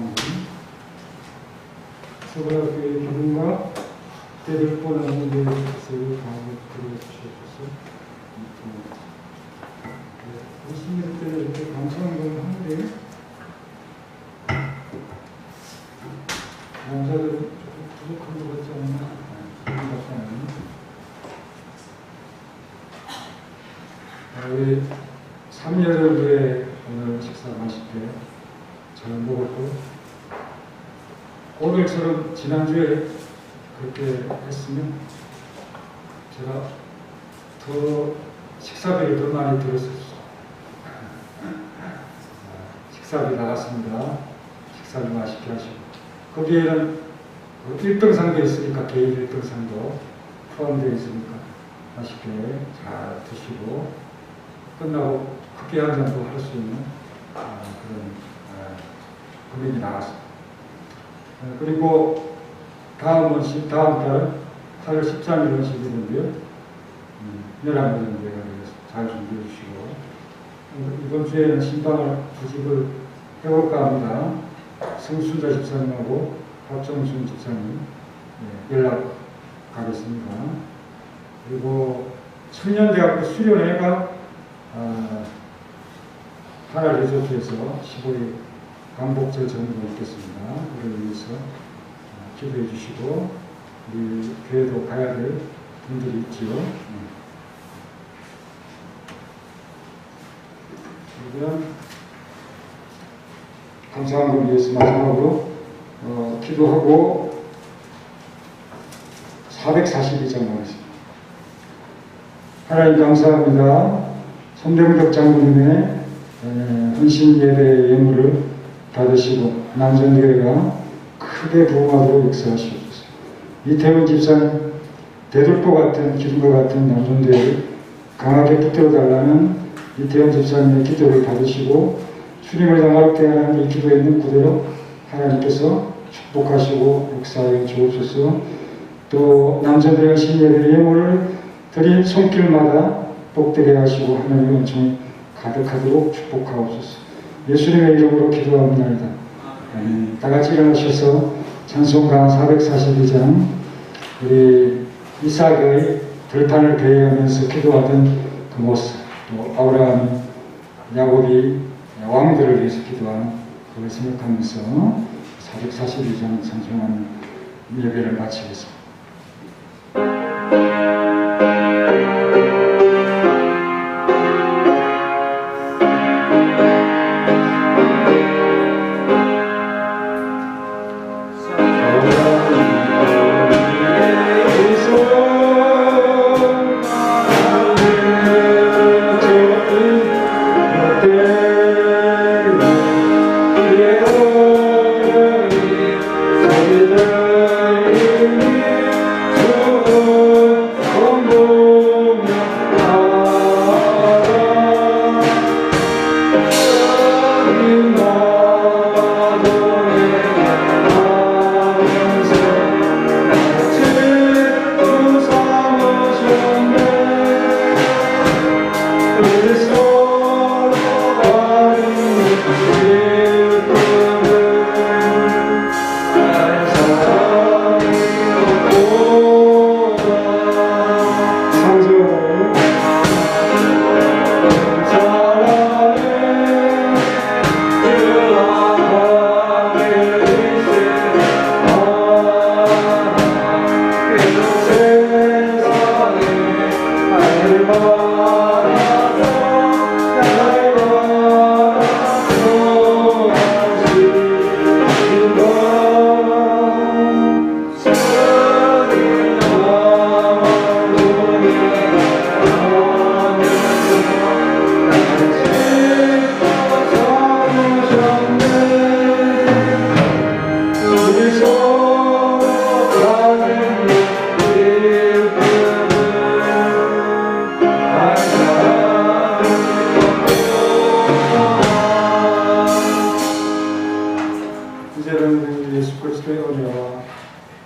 감사합니다. 서울학교의 기분과 때를 뻔하는 내 것을 다음에 들어주셔서 오신 때는 이렇게 감사한 걸 하는데 남자들은 조금 부족한 것 같지 않나? 우리 3년 후에 오늘 식사 맛있게 잘 먹었고 오늘처럼 지난주에 그렇게 했으면 제가 더 식사비를 더 많이 들었을 수 식사비 나갔습니다. 식사비 맛있게 하시고 거기에는 1등상도 있으니까 개인 1등상도 포함되어 있으니까 맛있게 잘 드시고 끝나고 커피 한 잔도 할 수 있는 그런 금액이 나왔습니다. 그리고 다음 달 8월 13일 원식이던데요. 내란부인데요. 잘 준비해 주시고 이번 주에는 신방을 부집을 해볼까 합니다. 성순자 집사님하고 박정순 집사님 연락 가겠습니다. 그리고 청년대학교 수련회가 하나 리조트에서 15일 광복절 전후로 있겠습니다. 그를 위해서 기도해 주시고 우리 교회도 가야 될 분들이 있지요. 그러면 감사한 걸 위해서 마지막으로 기도하고 442장 하겠습니다. 하나님 감사합니다. 손병덕 장로님의 헌신 예배의 예물을 받으시고 남전교회가 크게 부흥하도록 역사하시옵소서. 이태원 집사님 대들보 같은 기둥과 같은 남전교회를 강하게 붙들어달라는 이태원 집사님의 기도를 받으시고 주님을 향하게 하는 이 기도에 있는 그대로 하나님께서 축복하시고 역사하여 주옵소서. 또 남전교회 헌신 예배의 예물을 드린 손길마다 복되게 하시고 하나님의 은총이 가득하도록 축복하옵소서. 예수님의 이름으로 기도합니다. 다 같이 일어나셔서 찬송가 442장 우리 이삭의 들판을 배회하면서 기도하던 그 모습, 또 아브라함, 야곱이 왕들을 위해서 기도하는 그걸 생각하면서 442장 찬송하는 예배를 마치겠습니다.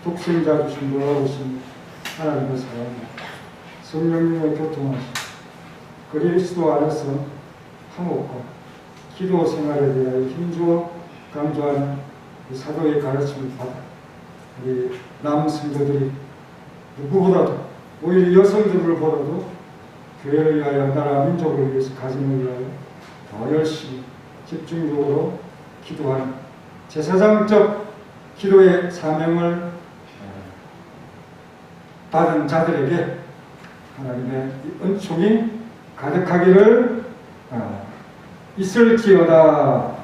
독생자 주신 돌아오신 하나님의 사랑, 성령님의 교통하심, 그리스도 안에서 화목과 기도 생활에 대하여 힘주어 강조하는 그 사도의 가르침을 받아 우리 남성도들이 누구보다도 오히려 여성들보다도 교회를 위하여 나라 민족을 위해서 가정을 위하여 더 열심히 집중적으로 기도하는 제사장적 기도의 사명을 받은 자들에게 하나님의 은총이 가득하기를 있을지어다.